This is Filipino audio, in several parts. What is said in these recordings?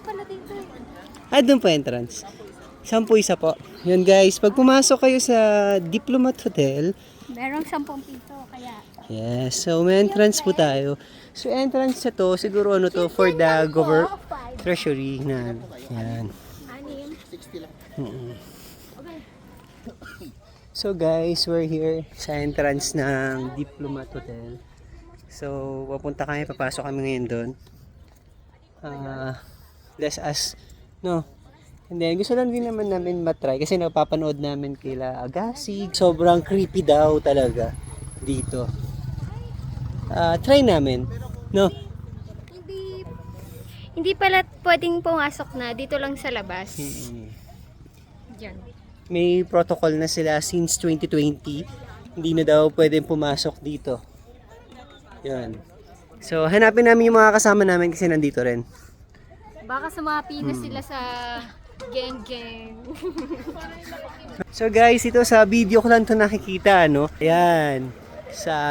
pala dito eh. Ah, doon po entrance. 10 isa po. Yun guys, pag pumasok kayo sa Diplomat Hotel, Merong 10 piso, kaya... yes, so may entrance po tayo. So entrance na to, siguro ano to, for the treasury na, yan. Anim. So guys, we're here sa entrance ng Diplomat Hotel. So, papunta kami, papasok kami ngayon doon. Bless us, no? And then, gusto lang din naman namin matry kasi napapanood namin kila Agassi. Sobrang creepy daw talaga dito. Try namin, no? Hindi pala pwedeng pumasok na dito lang sa labas. Diyan. May protocol na sila since 2020. Hindi na daw pwedeng pumasok dito. Yan. So, hanapin namin yung mga kasama namin kasi nandito rin. Baka sumapi na sila sa geng-geng. So guys, ito sa video ko lang ito nakikita, no? Ayan.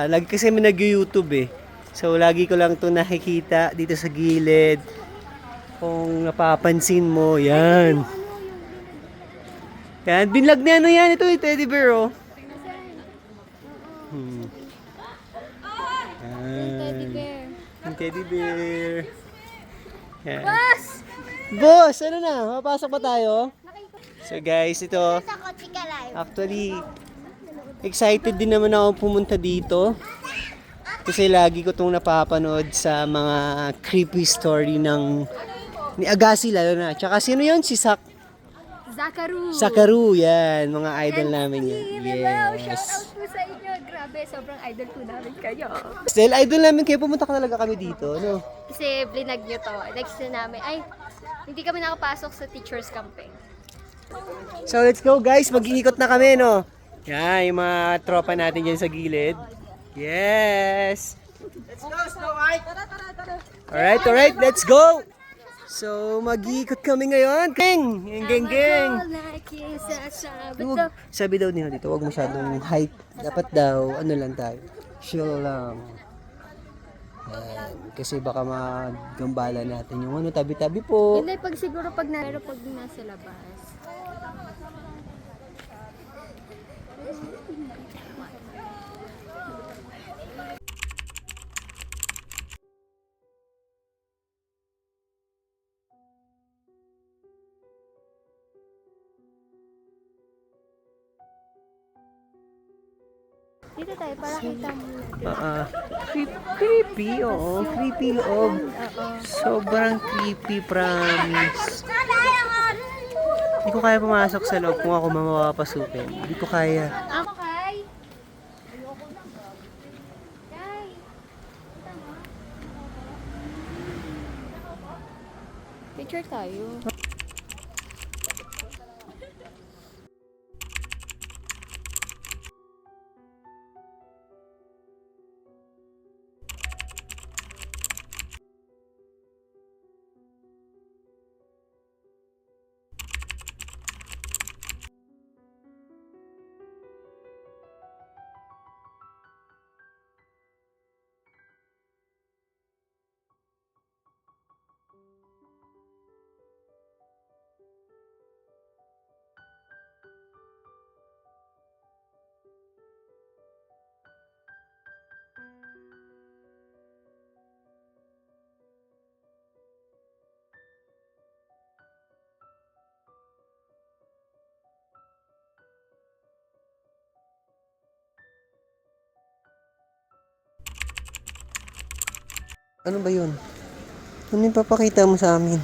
Lagi kasi may nag-YouTube eh. So, lagi ko lang ito nakikita dito sa gilid. Kung napapansin mo, yan. Yan, binlag na ano yan. Ito yung teddy bear, oh. Teddy bear. Yung teddy bear. Yan. Boss! Boss, ano na? Mapasok ba tayo? So guys, ito. Actually, excited din naman ako pumunta dito. Kasi lagi ko itong napapanood sa mga creepy story ni Agassi lalo na. Tsaka sino yun? Si Sakaru, yan. Mga idol namin yan. Hello, Yes. shout out po sa inyo. Grabe, sobrang idol po namin kayo. Still, idol namin kayo. Pumunta ka talaga kami dito, no? Kasi blinag nyo to. Next na namin, hindi kami nakapasok sa teacher's camping. So, let's go guys. Mag-iikot na kami, no? Yan, yung mga tropa natin dyan sa gilid. Yes! Let's go, Snow White! Alright, let's go! So, mag-iikot kami ngayon. Geng! Geng! Sabi daw nila dito, huwag masyadong height. Dapat daw, ano lang tayo, chill lang. Yan. Kasi baka magambala natin yung ano, tabi-tabi po. Hindi, siguro pag nasa labas. Dito tayo, para kita mo. Creepy, oo. Creepy loob. Sobrang creepy, promise. Hindi ko kaya pumasok sa loob kung ako mamapasukin. Hindi ko kaya. Ako, Kai. Kai. Picture tayo. Ano ba yun? Ano yung papakita mo sa amin?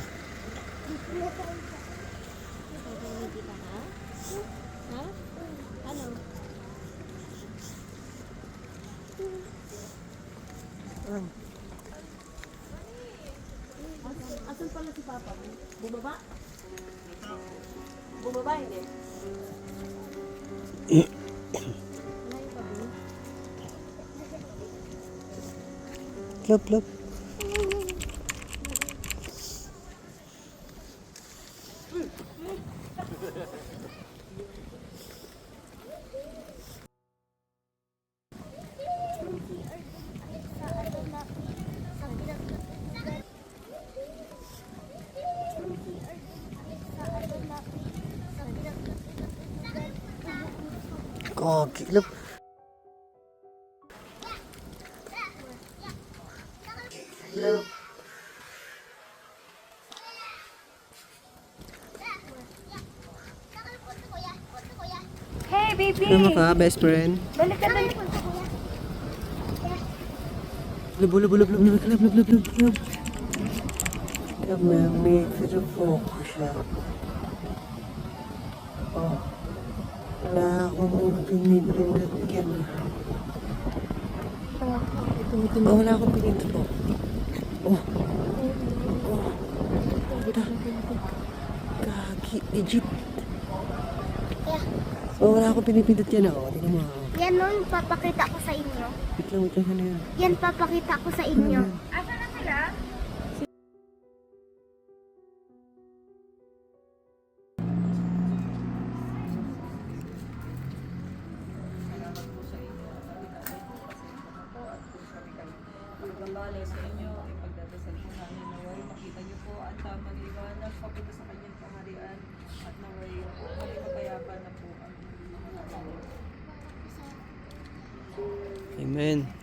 Asan pala si Papa? Bumaba? Bumaba hindi? Lop. Gagi. Alam. Hello. Hey, baby! Ano ka, best friend? Balik ka na. Lub. May focus siya. Oh. Wala akong pinipindot yan. Oh, wala akong pinipindot. Oh. Gagi, legit. Oh, wala akong pinipindot yan. Oh, tingnan mo. Yan nun, papakita ko sa inyo. Wait lang, ano yan? Yan, papakita ko sa inyo. Gambale sa inyo, ipagdadasal po namin naway makita niyo po ang tamang liwanag papunta sa kanyang kaharian at naway maging mapayapan na po ang mga tao. Amen.